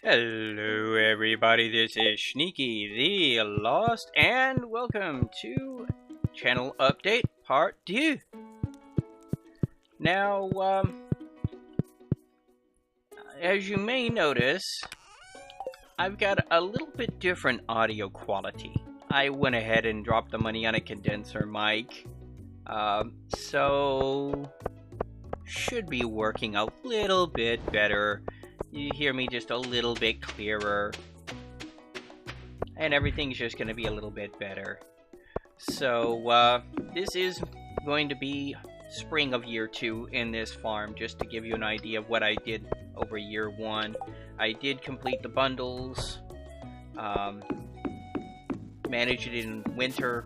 Hello everybody, this is Sneaky the Lost, and welcome to Channel Update Part 2. Now, as you may notice, I've got a little bit different audio quality. I went ahead and dropped the money on a condenser mic, so should be working a little bit better. You hear me just a little bit clearer, and everything's just going to be a little bit better. So this is going to be spring of year 2 in this farm, just to give you an idea of what I did over year 1. I did complete the bundles, managed it in winter.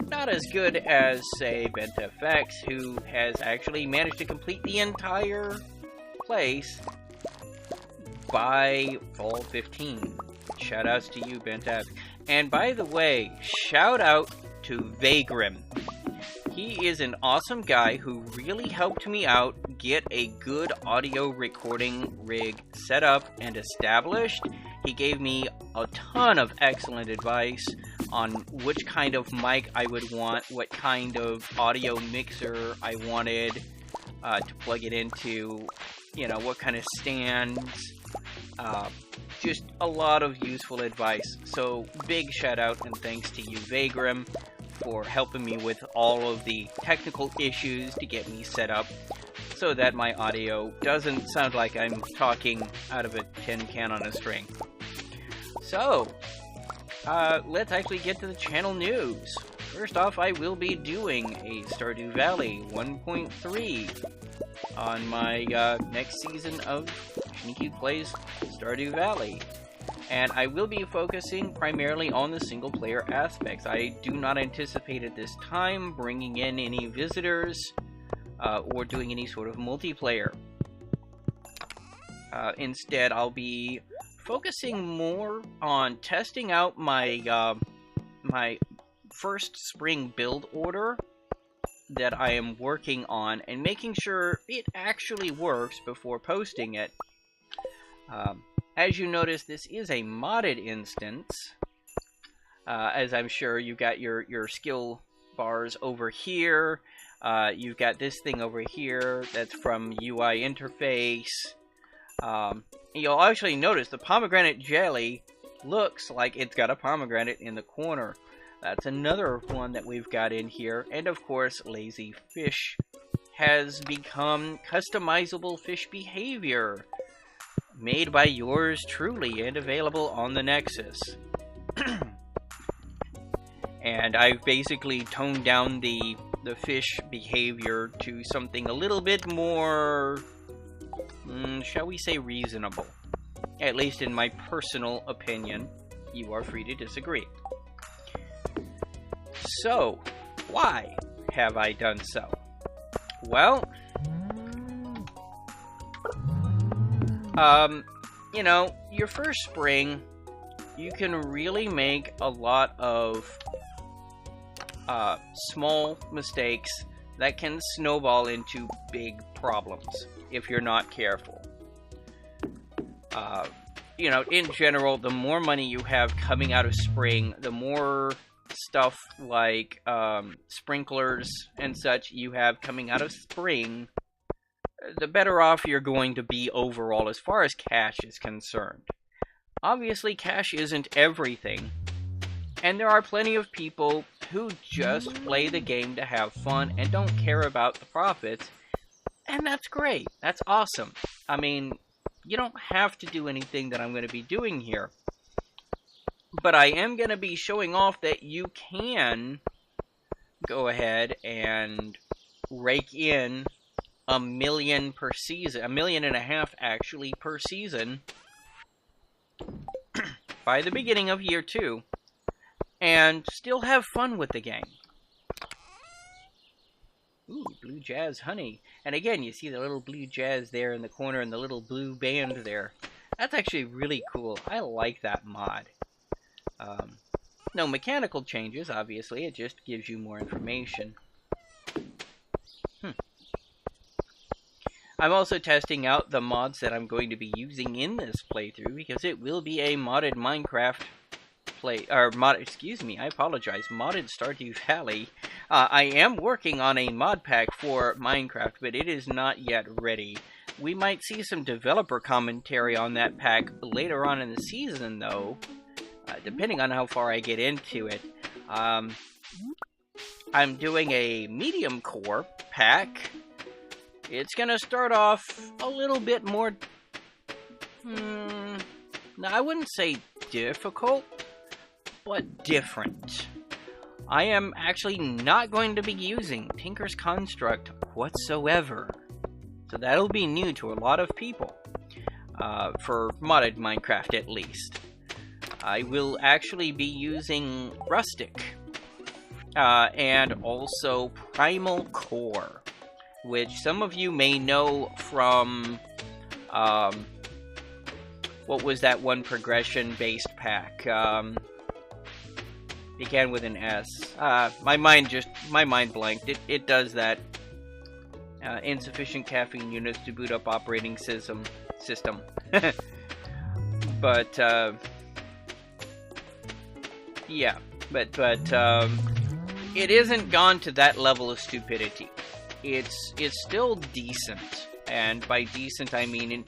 Not as good as, say, BentFX, who has actually managed to complete the entire place by fall 15. Shout outs to you, BentFX. And by the way, shout out to Vaygrim. He is an awesome guy who really helped me out get a good audio recording rig set up and established. He gave me a ton of excellent advice on which kind of mic I would want, what kind of audio mixer I wanted to plug it into, you know, what kind of stands. Just a lot of useful advice. So big shout out and thanks to you, Vaygrim, for helping me with all of the technical issues to get me set up so that my audio doesn't sound like I'm talking out of a tin can on a string. So let's actually get to the channel news. First off, I will be doing a Stardew Valley 1.3 on my next season of Sneaky Plays Stardew Valley. And I will be focusing primarily on the single player aspects. I do not anticipate at this time bringing in any visitors or doing any sort of multiplayer. Instead, I'll be focusing more on testing out my my first spring build order that I am working on and making sure it actually works before posting it. As you notice, this is a modded instance. As I'm sure you got your skill bars over here. You've got this thing over here that's from UI interface. You'll actually notice the pomegranate jelly looks like it's got a pomegranate in the corner. That's another one that we've got in here. And of course, lazy fish has become customizable fish behavior, made by yours truly and available on the Nexus. And I've basically toned down the fish behavior to something a little bit more, shall we say, reasonable. At least in my personal opinion. You are free to disagree. So, why have I done so? Well, you know, your first spring, you can really make a lot of small mistakes that can snowball into big problems if you're not careful. You know, in general, the more money you have coming out of spring, the more stuff like sprinklers and such you have coming out of spring, the better off you're going to be overall as far as cash is concerned. Obviously, cash isn't everything, and there are plenty of people who just play the game to have fun and don't care about the profits, and that's great. That's awesome. I mean, you don't have to do anything that I'm going to be doing here. But I am going to be showing off that you can go ahead and rake in $1 million per season, $1.5 million actually per season by the beginning of year 2 and still have fun with the game. Ooh, blue jazz honey. And again, you see the little blue jazz there in the corner and the little blue band there. That's actually really cool. I like that mod. No mechanical changes, obviously. It just gives you more information. I'm also testing out the mods that I'm going to be using in this playthrough, because it will be a modded Minecraft I apologize, modded Stardew Valley. I am working on a mod pack for Minecraft, but it is not yet ready. We might see some developer commentary on that pack later on in the season, though, depending on how far I get into it. I'm doing a medium core pack. It's gonna start off a little bit more... no, I wouldn't say difficult, but different. I am actually not going to be using Tinker's Construct whatsoever. So that'll be new to a lot of people. For modded Minecraft, at least. I will actually be using Rustic. And also Primal Core, which some of you may know from... what was that one progression-based pack? Began with an S. My mind blanked. It does that. Insufficient caffeine units to boot up operating system. But yeah, but it isn't gone to that level of stupidity. It's still decent, and by decent I mean,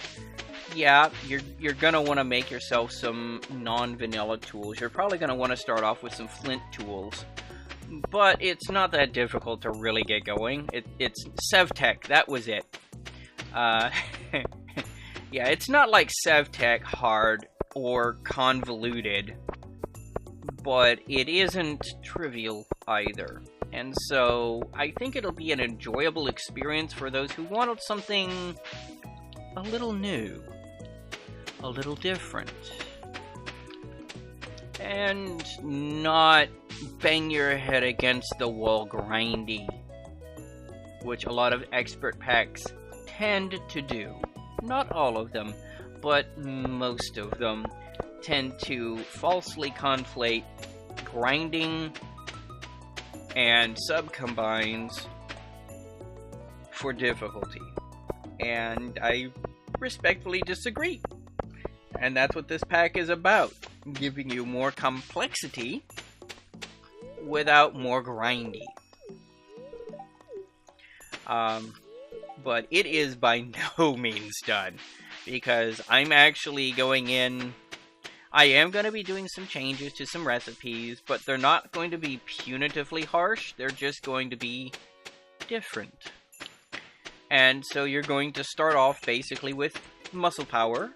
yeah, you're gonna want to make yourself some non-vanilla tools. You're probably gonna want to start off with some flint tools, but it's not that difficult to really get going. It's SevTech, that was it. Yeah, it's not like SevTech hard or convoluted, but it isn't trivial either. And so I think it'll be an enjoyable experience for those who wanted something a little new, a little different, and not bang your head against the wall grindy, which a lot of expert packs tend to do. Not all of them, but most of them tend to falsely conflate grinding and subcombines for difficulty. And I respectfully disagree. And that's what this pack is about. Giving you more complexity without more grindy. But it is by no means done, because I'm actually going in... I am going to be doing some changes to some recipes, but they're not going to be punitively harsh, they're just going to be different. And so you're going to start off basically with muscle power,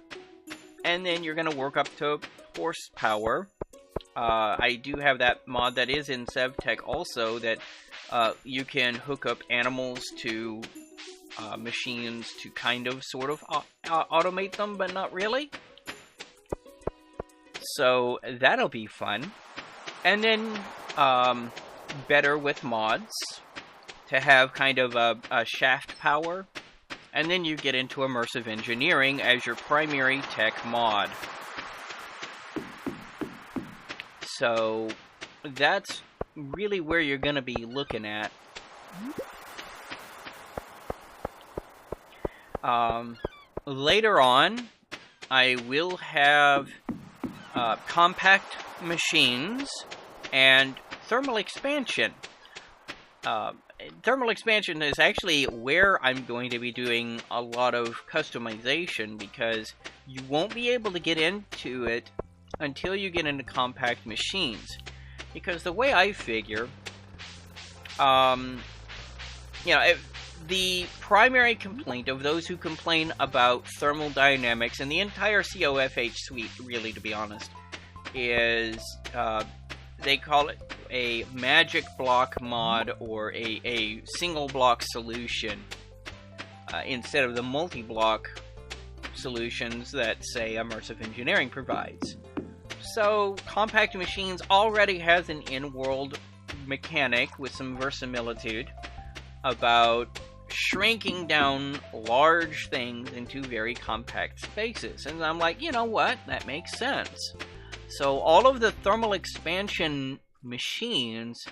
and then you're going to work up to horsepower. I do have that mod that is in SevTech also, that you can hook up animals to machines to kind of sort of automate them, but not really. So that'll be fun. And then better with mods to have kind of a shaft power. And then you get into immersive engineering as your primary tech mod. So that's really where you're going to be looking at. Later on, I will have compact machines and thermal expansion. Thermal expansion is actually where I'm going to be doing a lot of customization, because you won't be able to get into it until you get into compact machines. Because the way I figure, the primary complaint of those who complain about thermal dynamics and the entire COFH suite, really, to be honest, is they call it a magic block mod or a single block solution instead of the multi-block solutions that, say, immersive engineering provides. So compact machines already has an in-world mechanic with some verisimilitude about shrinking down large things into very compact spaces. And I'm like, you know what? That makes sense. So all of the thermal expansion machines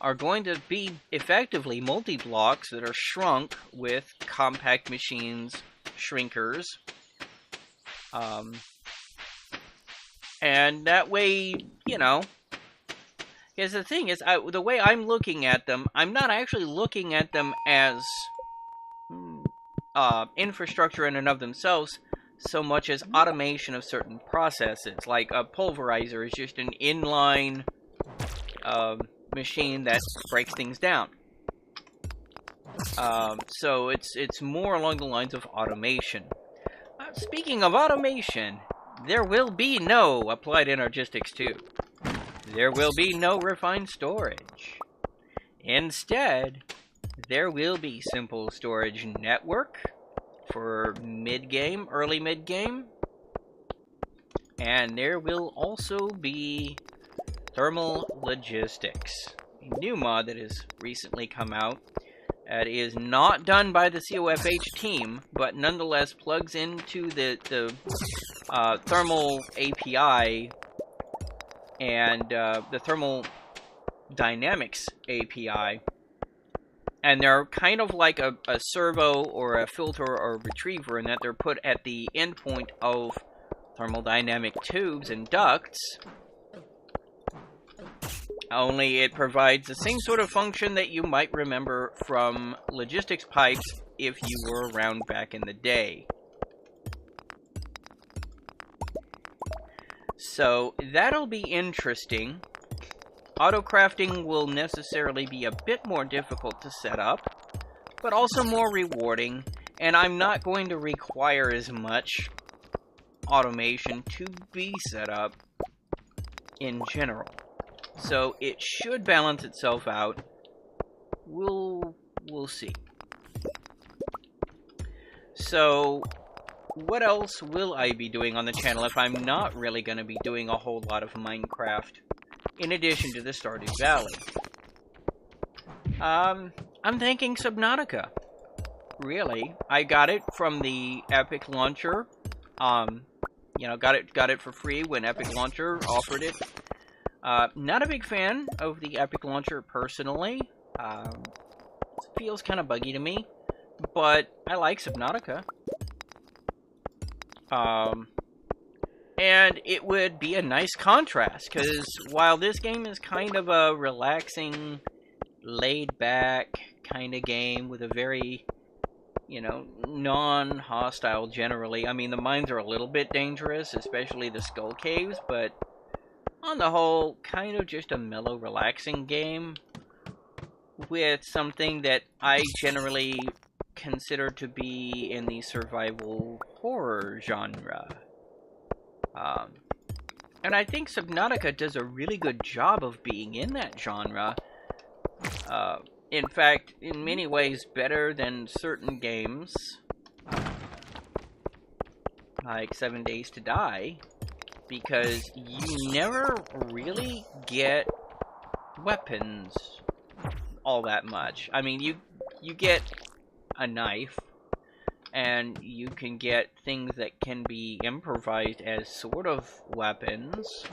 are going to be effectively multi-blocks that are shrunk with compact machines shrinkers. And that way, you know, because the thing is, the way I'm looking at them, I'm not actually looking at them as infrastructure in and of themselves, so much as automation of certain processes. Like a pulverizer is just an inline machine that breaks things down. So it's more along the lines of automation. Speaking of automation, there will be no applied energistics 2. There will be no refined storage. Instead, there will be simple storage network for mid-game, early mid-game. And there will also be thermal logistics, a new mod that has recently come out. That is not done by the COFH team, but nonetheless plugs into the thermal API and the thermal dynamics API. And they're kind of like a servo or a filter or a retriever in that they're put at the endpoint of thermodynamic tubes and ducts. Only it provides the same sort of function that you might remember from logistics pipes if you were around back in the day. So that'll be interesting. Auto-crafting will necessarily be a bit more difficult to set up, but also more rewarding, and I'm not going to require as much automation to be set up in general. So it should balance itself out. We'll see. So what else will I be doing on the channel if I'm not really going to be doing a whole lot of Minecraft in addition to the Stardew Valley? I'm thinking Subnautica. Really, I got it from the Epic Launcher. You know, got it for free when Epic Launcher offered it. Not a big fan of the Epic Launcher personally. Feels kind of buggy to me, but I like Subnautica. And it would be a nice contrast, because while this game is kind of a relaxing, laid-back kind of game with a very, you know, non-hostile generally. I mean, the mines are a little bit dangerous, especially the skull caves, but on the whole, kind of just a mellow, relaxing game with something that I generally consider to be in the survival horror genre. And I think Subnautica does a really good job of being in that genre. In fact, in many ways better than certain games, like 7 Days to Die, because you never really get weapons all that much. I mean, you get a knife, and you can get things that can be improvised as sort of weapons.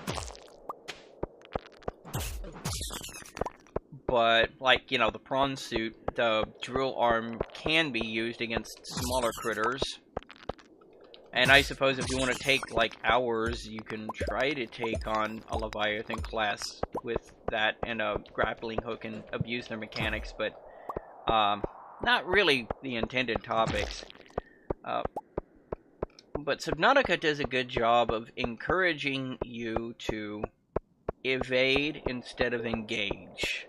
But, like, you know, the prawn suit, the drill arm can be used against smaller critters. And I suppose if you want to take, like, hours, you can try to take on a Leviathan class with that and a grappling hook and abuse their mechanics, but not really the intended topics. But Subnautica does a good job of encouraging you to evade instead of engage.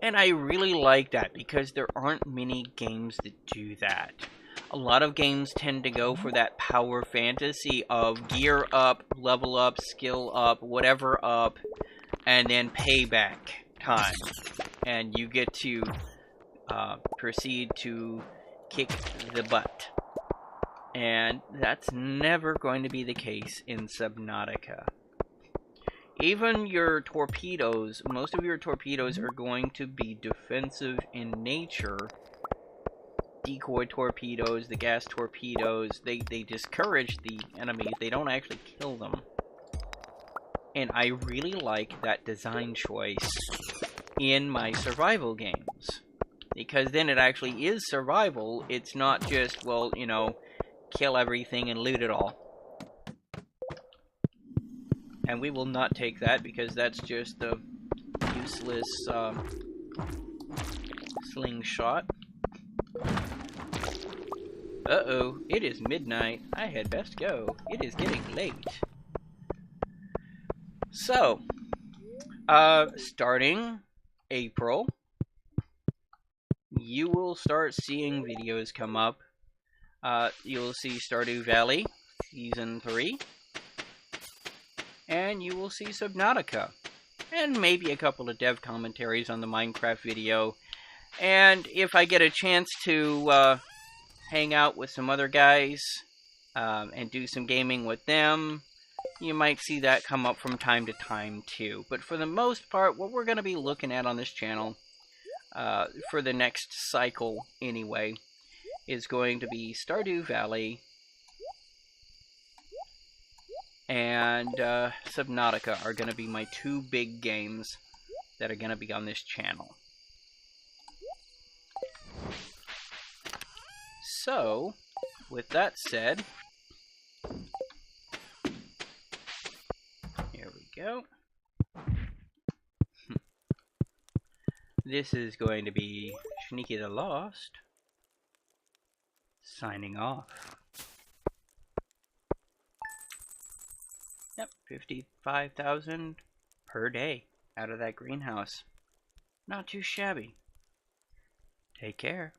And I really like that, because there aren't many games that do that. A lot of games tend to go for that power fantasy of gear up, level up, skill up, whatever up, and then payback time. And you get to proceed to kick the butt. And that's never going to be the case in Subnautica. Even your torpedoes, most of your torpedoes are going to be defensive in nature. Decoy torpedoes, the gas torpedoes, they discourage the enemies, they don't actually kill them. And I really like that design choice in my survival games. Because then it actually is survival. It's not just, well, you know, kill everything and loot it all. And we will not take that because that's just a useless slingshot. Uh-oh, it is midnight. I had best go. It is getting late. So, starting April, you will start seeing videos come up. You'll see Stardew Valley Season 3. And you will see Subnautica. And maybe a couple of dev commentaries on the Minecraft video. And if I get a chance to hang out with some other guys and do some gaming with them, you might see that come up from time to time too. But for the most part, what we're going to be looking at on this channel, for the next cycle anyway, is going to be Stardew Valley and Subnautica are going to be my two big games that are going to be on this channel. So, with that said, here we go. This is going to be Sneaky the Lost, signing off. Yep, 55,000 per day out of that greenhouse. Not too shabby. Take care.